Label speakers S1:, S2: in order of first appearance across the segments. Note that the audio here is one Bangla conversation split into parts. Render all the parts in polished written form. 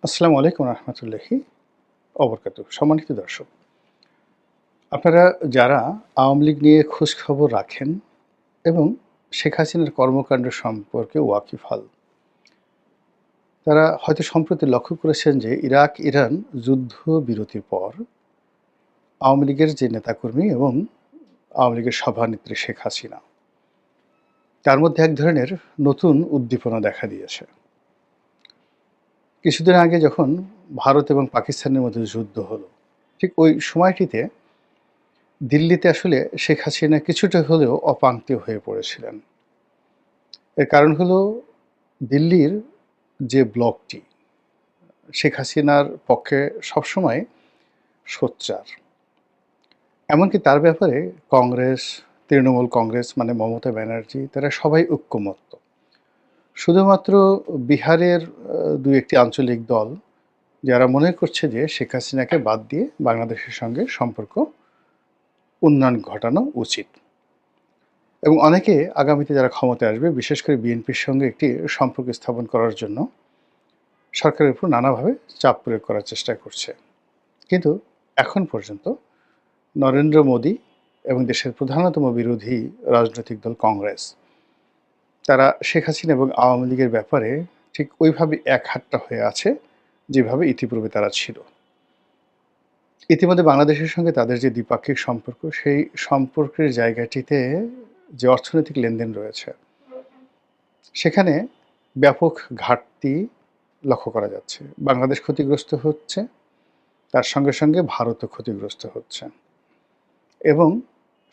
S1: আসসালামু আলাইকুম রহমতুল্লাহি অবরকাতুহ। সম্মানিত দর্শক, আপনারা যারা আওয়ামী লীগ নিয়ে খোঁজখবর রাখেন এবং শেখ হাসিনার কর্মকাণ্ড সম্পর্কে ওয়াকিবহাল, তারা হয়তো সম্প্রতি লক্ষ্য করেছেন যে ইরাক ইরান যুদ্ধ বিরতির পর আওয়ামী লীগের যে নেতাকর্মী এবং আওয়ামী লীগের সভানেত্রী শেখ হাসিনা, তার মধ্যে এক ধরনের নতুন উদ্দীপনা দেখা দিয়েছে। কিছুদিন আগে যখন ভারত এবং পাকিস্তানের মধ্যে যুদ্ধ হলো, ঠিক ওই সময়টিতে দিল্লিতে আসলে শেখ হাসিনা কিছুটা হলেও অপাংক্তেয় হয়ে পড়েছিলেন। এর কারণ হলো দিল্লির যে ব্লকটি শেখ হাসিনার পক্ষে সবসময় সোচ্চার। এমনকি তার ব্যাপারে কংগ্রেস, তৃণমূল কংগ্রেস মানে মমতা ব্যানার্জি, তারা সবাই ঐক্যমত্য। শুধুমাত্র বিহারের ২-১টি আঞ্চলিক দল যারা মনে করছে যে শেখ হাসিনাকে বাদ দিয়ে বাংলাদেশের সঙ্গে সম্পর্ক উন্নয়ন ঘটানো উচিত। এবং অনেকে আগামীতে যারা ক্ষমতায় আসবে, বিশেষ করে বিএনপির সঙ্গে একটি সম্পর্ক স্থাপন করার জন্য সরকারের উপর নানাভাবে চাপ প্রয়োগ করার চেষ্টা করছে। কিন্তু এখন পর্যন্ত নরেন্দ্র মোদী এবং দেশের প্রধানতম বিরোধী রাজনৈতিক দল কংগ্রেস, তারা শেখ হাসিনা এবং আওয়ামী লীগের ব্যাপারে ঠিক ওইভাবে একহাট্টা হয়ে আছে যেভাবে ইতিপূর্বে তারা ছিল। ইতিমধ্যে বাংলাদেশের সঙ্গে তাদের যে দ্বিপাক্ষিক সম্পর্ক, সেই সম্পর্কের জায়গাটিতে যে অর্থনৈতিক লেনদেন রয়েছে, সেখানে ব্যাপক ঘাটতি লক্ষ্য করা যাচ্ছে। বাংলাদেশ ক্ষতিগ্রস্ত হচ্ছে, তার সঙ্গে সঙ্গে ভারতও ক্ষতিগ্রস্ত হচ্ছে এবং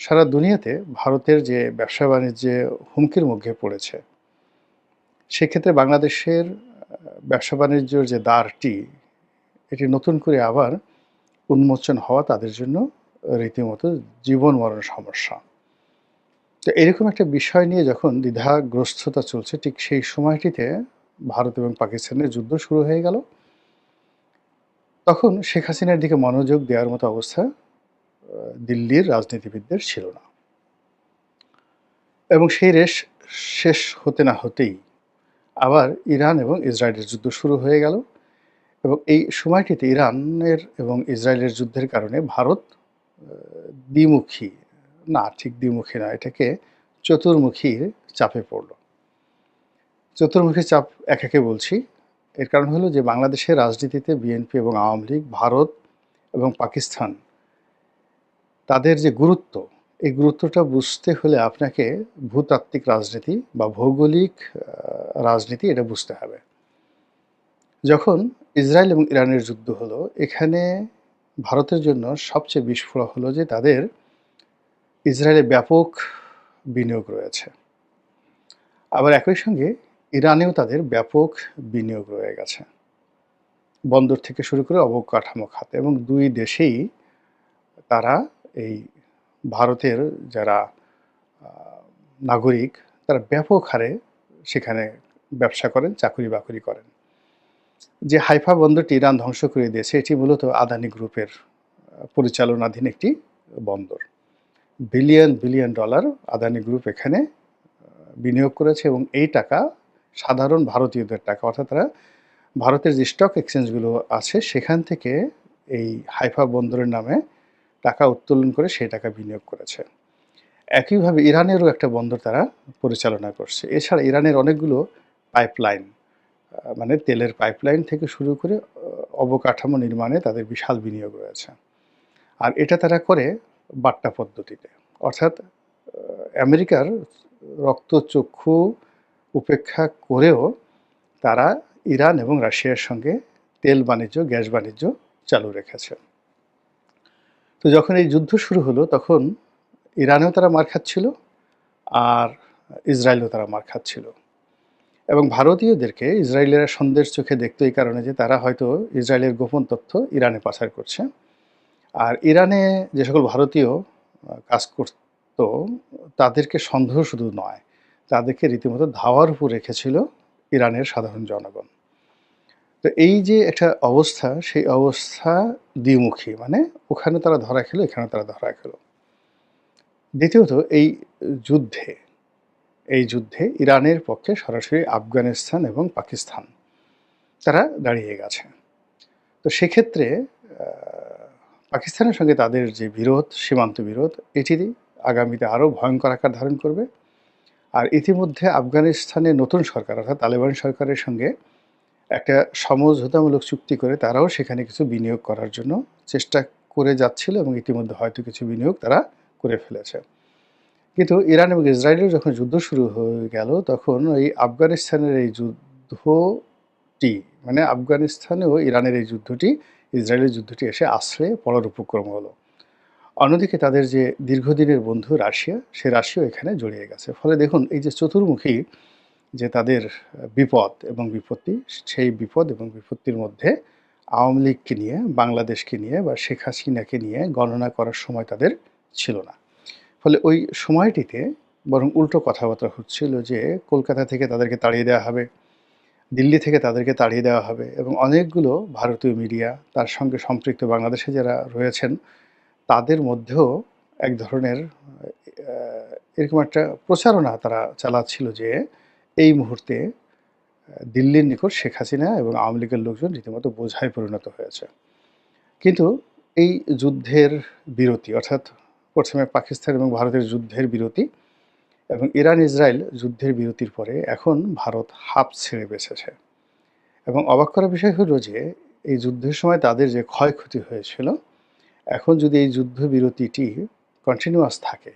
S1: সারা দুনিয়াতে ভারতের যে ব্যবসা বাণিজ্যে হুমকির মুখে পড়েছে, সেক্ষেত্রে বাংলাদেশের ব্যবসা বাণিজ্যর যে দ্বারটি, এটি নতুন করে আবার উন্মোচন হওয়া তাদের জন্য রীতিমতো জীবন মরণ সমস্যা। তো এরকম একটা বিষয় নিয়ে যখন দ্বিধাগ্রস্ততা চলছে, ঠিক সেই সময়টিতে ভারত এবং পাকিস্তানের যুদ্ধ শুরু হয়ে গেল। তখন শেখ হাসিনার দিকে মনোযোগ দেওয়ার মতো অবস্থা দিল্লির রাজনীতিবিদদের ছিল না। এবং সেই রেশ শেষ হতে না হতেই আবার ইরান এবং ইসরায়েলের যুদ্ধ শুরু হয়ে গেল। এবং এই সময়টিতে ইরানের এবং ইসরায়েলের যুদ্ধের কারণে ভারত দ্বিমুখী, না ঠিক দ্বিমুখী না, এটাকে চতুর্মুখী চাপে পড়ল। চতুর্মুখী চাপ একে বলছি, এর কারণ হলো যে বাংলাদেশের রাজনীতিতে বিএনপি এবং আওয়ামী লীগ, ভারত এবং পাকিস্তান, তাদের যে গুরুত্ব, এই গুরুত্বটা বুঝতে হলে আপনাকে ভূতাত্ত্বিক রাজনীতি বা ভৌগোলিক রাজনীতি এটা বুঝতে হবে। যখন ইসরায়েল এবং ইরানের যুদ্ধ হলো, এখানে ভারতের জন্য সবচেয়ে বিস্ফোরক হলো যে তাদের ইসরায়েলে ব্যাপক বিনিয়োগ রয়েছে। আবার একই সঙ্গে ইরানেও তাদের ব্যাপক বিনিয়োগ রয়ে গেছে, বন্দর থেকে শুরু করে অবকাঠামো খাতে। এবং দুই দেশেই তারা এই ভারতের যারা নাগরিক, তারা ব্যাপক হারে সেখানে ব্যবসা করেন, চাকুরি-বাকুরি করেন। যে হাইফা বন্দরটি ইরান ধ্বংস করে দিয়েছে, এটি মূলত আদানি গ্রুপের পরিচালনাধীন একটি বন্দর। Billion billion dollar Adani group এখানে বিনিয়োগ করেছে এবং এই টাকা সাধারণ ভারতীয়দের টাকা, অর্থাৎ তারা ভারতের যে স্টক এক্সচেঞ্জগুলো আছে সেখান থেকে এই হাইফা বন্দরের নামে টাকা উত্তোলন করে সেই টাকা বিনিয়োগ করেছে। একইভাবে ইরানেরও একটা বন্দর তারা পরিচালনা করছে। এছাড়া ইরানের অনেকগুলো পাইপলাইন, মানে তেলের পাইপলাইন থেকে শুরু করে অবকাঠামো নির্মাণে তাদের বিশাল বিনিয়োগ রয়েছে। আর এটা তারা করে বাট্টা পদ্ধতিতে, অর্থাৎ আমেরিকার রক্তচক্ষু উপেক্ষা করেও তারা ইরান এবং রাশিয়ার সঙ্গে তেল বাণিজ্য, গ্যাস বাণিজ্য চালু রেখেছে। তো যখন এই যুদ্ধ শুরু হলো, তখন ইরানেও তারা মার খাচ্ছিল, আর ইসরায়েলেও তারা মার খাচ্ছিল। এবং ভারতীয়দেরকে ইসরায়েলিরা সন্দেহের চোখে দেখত এই কারণে যে তারা হয়তো ইসরায়েলের গোপন তথ্য ইরানে পাচার করছে। আর ইরানে যে সকল ভারতীয় কাজ করত, তাদেরকে সন্দেহ শুধু নয়, তাদেরকে রীতিমতো ধাওয়ার উপর রেখেছিল ইরানের সাধারণ জনগণ। তো এই যে একটা অবস্থা, সেই অবস্থা দ্বিমুখী, মানে ওখানে তারা ধরা খেলো, এখানে তারা ধরা খেলো। দ্বিতীয়ত এই যুদ্ধে ইরানের পক্ষে সরাসরি আফগানিস্তান এবং পাকিস্তান, তারা দাঁড়িয়ে গেছে। তো সেক্ষেত্রে পাকিস্তানের সঙ্গে তাদের যে বিরোধ, সীমান্ত বিরোধ, এটি আগামীতে আরও ভয়ঙ্কর আকার ধারণ করবে। আর ইতিমধ্যে আফগানিস্তানে নতুন সরকার অর্থাৎ তালেবান সরকারের সঙ্গে একটা সমঝোতামূলক চুক্তি করে তারাও সেখানে কিছু বিনিয়োগ করার জন্য চেষ্টা করে যাচ্ছিল এবং ইতিমধ্যে হয়তো কিছু বিনিয়োগ তারা করে ফেলেছে। কিন্তু ইরান এবং ইসরায়েলের যখন যুদ্ধ শুরু হয়ে গেল তখন ওই আফগানিস্তানের এই যুদ্ধটি মানে আফগানিস্তানেও ইরানের এই যুদ্ধটি ইসরায়েলের যুদ্ধটি এসে আশ্রয়ে পড়ার উপক্রম হলো। অন্যদিকে তাদের যে দীর্ঘদিনের বন্ধু রাশিয়া, সে রাশিয়াও এখানে জড়িয়ে গেছে। ফলে দেখুন এই যে চতুর্মুখী যে তাদের বিপদ এবং বিপত্তি, সেই বিপদ এবং বিপত্তির মধ্যে আওয়ামী লীগকে নিয়ে, বাংলাদেশকে নিয়ে বা শেখ হাসিনাকে নিয়ে গণনা করার সময় তাদের ছিল না। ফলে ওই সময়টিতে বরং উল্টো কথাবার্তা হচ্ছিল যে কলকাতা থেকে তাদেরকে তাড়িয়ে দেওয়া হবে, দিল্লি থেকে তাদেরকে তাড়িয়ে দেওয়া হবে এবং অনেকগুলো ভারতীয় মিডিয়া তার সঙ্গে সম্পৃক্ত বাংলাদেশে যারা রয়েছেন তাদের মধ্যেও এক ধরনের এরকম একটা প্রচারণা তারা চালাচ্ছিল যে এই মুহূর্তে দিল্লির নিকট শেখ হাসিনা এবং আওয়ামী লীগের লোকজন রীতিমতো বোঝায় পরিণত হয়েছে। কিন্তু এই যুদ্ধের বিরতি অর্থাৎ প্রথমে পাকিস্তান এবং ভারতের যুদ্ধের বিরতি এবং ইরান ইসরায়েল যুদ্ধের বিরতির পরে এখন ভারত হাঁপ ছেড়ে বেঁচেছে। এবং অবাক করার বিষয় হলো যে এই যুদ্ধের সময় তাদের যে ক্ষয়ক্ষতি হয়েছিল, এখন যদি এই যুদ্ধবিরতিটি কন্টিনিউয়াস থাকে,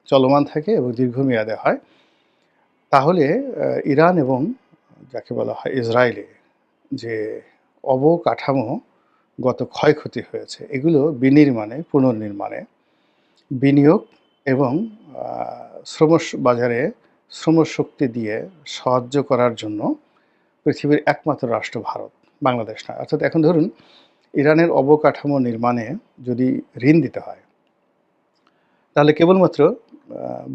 S1: চলমান থাকে এবং দীর্ঘমেয়াদে হয়, তাহলে ইরান এবং যাকে বলা হয় ইসরায়েলে যে অবকাঠামোগত ক্ষয়ক্ষতি হয়েছে, এগুলো বিনির্মাণে, পুনর্নির্মাণে, বিনিয়োগ এবং বাজারে শ্রমশক্তি দিয়ে সাহায্য করার জন্য পৃথিবীর একমাত্র রাষ্ট্র ভারত, বাংলাদেশ নয়। অর্থাৎ এখন ধরুন ইরানের অবকাঠামো নির্মাণে যদি ঋণ দিতে হয়, তাহলে কেবলমাত্র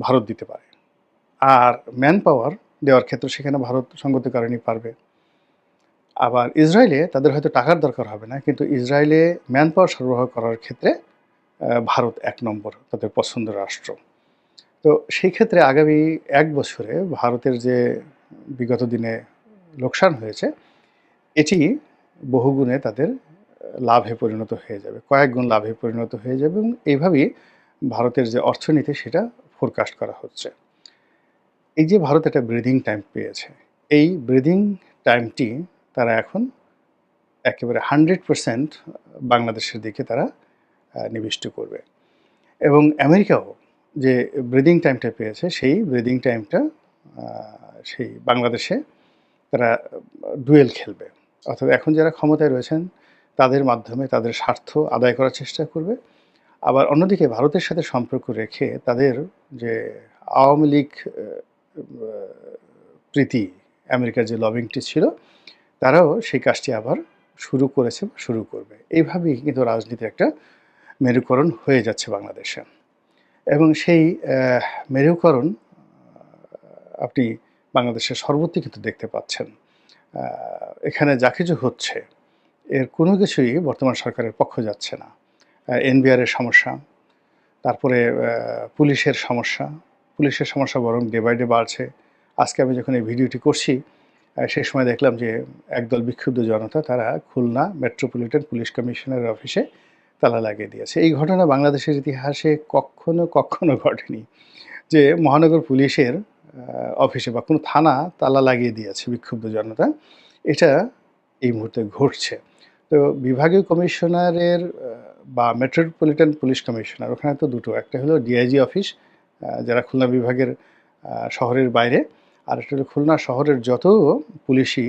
S1: ভারত দিতে পারে। আর ম্যান পাওয়ার দেওয়ার ক্ষেত্রে সেখানে ভারত সঙ্গত কারণেই পারবে। আবার ইসরায়েলে তাদের হয়তো টাকার দরকার হবে না, কিন্তু ইসরায়েলে ম্যান পাওয়ার সরবরাহ করার ক্ষেত্রে ভারত ১ নম্বর তাদের পছন্দের রাষ্ট্র। তো সেই ক্ষেত্রে আগামী ১ বছরে ভারতের যে বিগত দিনে লোকসান হয়েছে, এটি বহুগুণে তাদের লাভে পরিণত হয়ে যাবে, কয়েক গুণ লাভে পরিণত হয়ে যাবে এবং এইভাবেই ভারতের যে অর্থনীতি সেটা ফোরকাস্ট করা হচ্ছে। এই যে ভারত একটা ব্রিদিং টাইম পেয়েছে, এই ব্রিদিং টাইমটি তারা এখন একেবারে 100% বাংলাদেশের দিকে তারা নিবিষ্ট করবে এবং আমেরিকাও যে ব্রিদিং টাইমটা পেয়েছে, সেই ব্রিদিং টাইমটা সেই বাংলাদেশে তারা ডুয়েল খেলবে। অর্থাৎ এখন যারা ক্ষমতায় রয়েছেন তাদের মাধ্যমে তাদের স্বার্থ আদায় করার চেষ্টা করবে। আবার অন্যদিকে ভারতের সাথে সম্পর্ক রেখে তাদের যে আওয়ামী লীগ প্রীতি আমেরিকার যে লবিংটি ছিল, তারাও সেই কাজটি আবার শুরু করেছে বা শুরু করবে। এইভাবেই কিন্তু রাজনীতির একটা মেরুকরণ হয়ে যাচ্ছে বাংলাদেশে এবং সেই মেরুকরণ আপনি বাংলাদেশের সর্বত্রই কিন্তু দেখতে পাচ্ছেন। এখানে যা কিছু হচ্ছে এর কোনো কিছুই বর্তমান সরকারের পক্ষ যাচ্ছে না। এনবিআরের সমস্যা, তারপরে পুলিশের সমস্যা বরং ডে বাই ডে বাড়ছে। আজকে আমি যখন এই ভিডিওটি করছি সেই সময় দেখলাম যে একদল বিক্ষুব্ধ জনতা তারা খুলনা মেট্রোপলিটন পুলিশ কমিশনারের অফিসে তালা লাগিয়ে দিয়েছে। এই ঘটনা বাংলাদেশের ইতিহাসে কখনো ঘটেনি যে মহানগর পুলিশের অফিসে বা কোনো থানা তালা লাগিয়ে দিয়েছে বিক্ষুব্ধ জনতা। এটা এই মুহূর্তে ঘটছে। তো বিভাগীয় কমিশনারের বা মেট্রোপলিটন পুলিশ কমিশনার, ওখানে তো দুটো, একটা হলো ডিআইজি অফিস যারা খুলনা বিভাগের শহরের বাইরে, আর একটা হলো খুলনা শহরের যত পুলিশি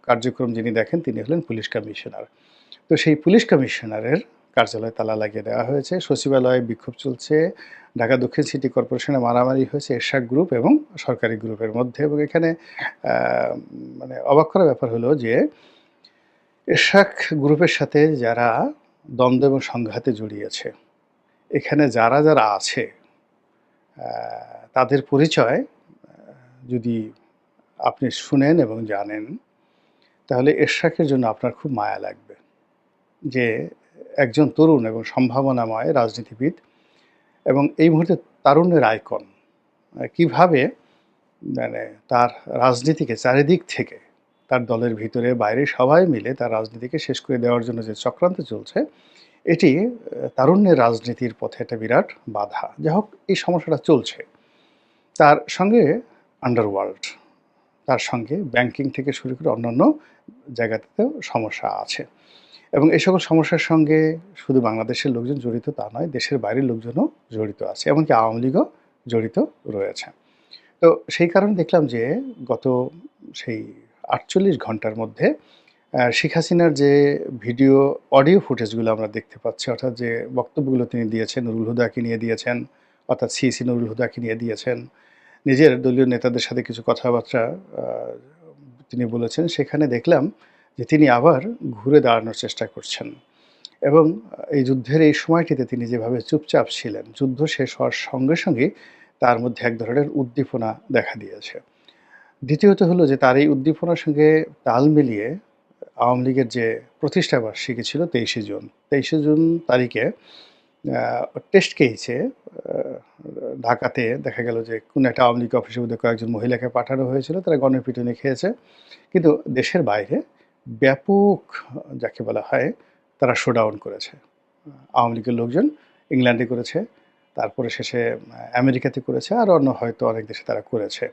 S1: কার্যক্রম যিনি দেখেন তিনি হলেন পুলিশ কমিশনার। তো সেই পুলিশ কমিশনারের কার্যালয়ে তালা লাগিয়ে দেওয়া হয়েছে, সচিবালয়ে বিক্ষোভ চলছে, ঢাকা দক্ষিণ সিটি কর্পোরেশনে মারামারি হয়েছে এরশাদ গ্রুপ এবং সরকারি গ্রুপের মধ্যে। এবং এখানে মানে অবাক করার ব্যাপার হলো যে এরশাদ গ্রুপের সাথে যারা দ্বন্দ্ব এবং সংঘাতে জড়িয়েছে, এখানে যারা আছে তাদের পরিচয় যদি আপনি শুনেন এবং জানেন, তাহলে এরশাদের জন্য আপনার খুব মায়া লাগবে যে একজন তরুণ এবং সম্ভাবনাময় রাজনীতিবিদ এবং এই মুহূর্তে তারুণ্যের আইকন কীভাবে মানে তার রাজনীতিকে চারিদিক থেকে তার দলের ভিতরে বাইরে সবাই মিলে তার রাজনীতিকে শেষ করে দেওয়ার জন্য যে চক্রান্ত চলছে, এটি তারুণ্যের রাজনীতির পথে একটা বিরাট বাধা। যাই হোক, এই সমস্যাটা চলছে। তার সঙ্গে আন্ডারওয়ার্ল্ড, তার সঙ্গে ব্যাংকিং থেকে শুরু করে অন্যান্য জায়গাতেও সমস্যা আছে। এবং এই সকল সমস্যার সঙ্গে শুধু বাংলাদেশের লোকজন জড়িত তা নয়, দেশের বাইরের লোকজনও জড়িত আছে, এমনকি আওয়ামী লীগও জড়িত রয়েছে। তো সেই কারণে দেখলাম যে গত সেই ৪৮ ঘন্টার মধ্যে শেখ হাসিনার যে ভিডিও, অডিও ফুটেজগুলো আমরা দেখতে পাচ্ছি, অর্থাৎ যে বক্তব্যগুলো তিনি দিয়েছেন, নুরুল হুদাকে নিয়ে দিয়েছেন, অর্থাৎ সিইসি নুরুল হুদাকে নিয়ে দিয়েছেন, নিজের দলীয় নেতাদের সাথে কিছু কথাবার্তা আ তিনি বলেছেন। সেখানে দেখলাম যে তিনি আবার ঘুরে দাঁড়ানোর চেষ্টা করছেন এবং এই যুদ্ধের এই সময়টিতে তিনি যেভাবে চুপচাপ ছিলেন, যুদ্ধ শেষ হওয়ার সঙ্গে সঙ্গেই তার মধ্যে এক ধরনের উদ্দীপনা দেখা দিয়েছে। দ্বিতীয়ত হলো যে তার এই উদ্দীপনার সঙ্গে তাল মিলিয়ে আওয়ামী লীগের যে প্রতিষ্ঠা বার্ষিকী ছিল ২৩শে জুন। ২৩শে জুন তারিখে টেস্ট কেসে ঢাকাতে দেখা গেল যে কোনো একটা আওয়ামী লীগ অফিসের মধ্যে কয়েকজন মহিলাকে পাঠানো হয়েছিল, তারা গণপিটুনি খেয়েছে। কিন্তু দেশের বাইরে ব্যাপক, যাকে বলা হয়, তারা শোডাউন করেছে। আওয়ামী লীগের লোকজন ইংল্যান্ডে করেছে, তারপরে শেষে আমেরিকাতে করেছে, আর অন্য হয়তো অনেক দেশে তারা করেছে।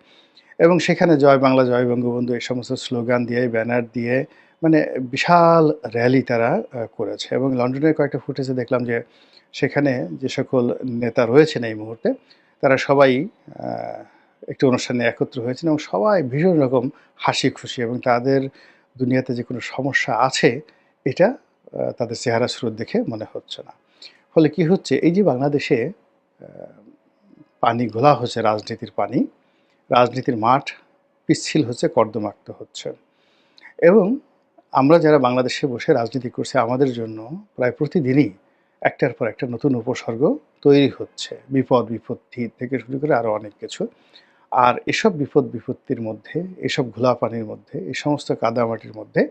S1: এবং সেখানে জয় বাংলা, জয় বঙ্গবন্ধু এই সমস্ত স্লোগান দিয়ে, ব্যানার দিয়ে মানে বিশাল র্যালি তারা করেছে। এবং লন্ডনের কয়েকটা ফুটেজে দেখলাম যে সেখানে যে সকল নেতা রয়েছেন এই মুহূর্তে, তারা সবাই আ একটি অনুষ্ঠানে একত্র হয়েছেন এবং সবাই ভীষণ রকম হাসি খুশি, এবং তাদের দুনিয়াতে যে কোনো সমস্যা আছে এটা তাদের চেহারা স্রোত দেখে মনে হচ্ছে না। ফলে কি হচ্ছে, এই যে বাংলাদেশে আ পানি ঘোলা হচ্ছে, রাজনীতির পানি, রাজনীতির মাঠ পিচ্ছিল হচ্ছে, কর্দমাক্ত হচ্ছে। এবং আমরা যারা বাংলাদেশে বসে রাজনীতি করছি, আমাদের জন্য প্রায় প্রতিদিনই একটার পর একটা নতুন উপসর্গ তৈরি হচ্ছে। বিপদ বিপত্তি থেকে শুরু করে আরও অনেক কিছু। আর এসব বিপদ বিপত্তির মধ্যে, এসব ঘোলা পানির মধ্যে, এই সমস্ত কাদামাটির মধ্যে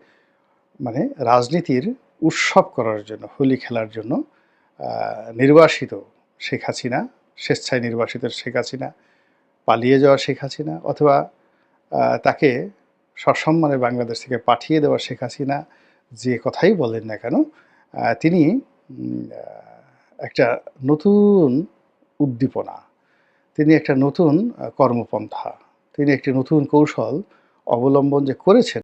S1: মানে রাজনীতির উৎসব করার জন্য, হোলি খেলার জন্য আ নির্বাসিত শেখ হাসিনা, স্বেচ্ছায় নির্বাসিত শেখ হাসিনা, পালিয়ে যাওয়া শেখ হাসিনা, অথবা তাকে সসম্মানে বাংলাদেশ থেকে পাঠিয়ে দেওয়া শেখ হাসিনা, যে কথাই বলেন না কেন, তিনি একটা নতুন উদ্দীপনা, তিনি একটা নতুন কর্মপন্থা, তিনি একটি নতুন কৌশল অবলম্বন যে করেছেন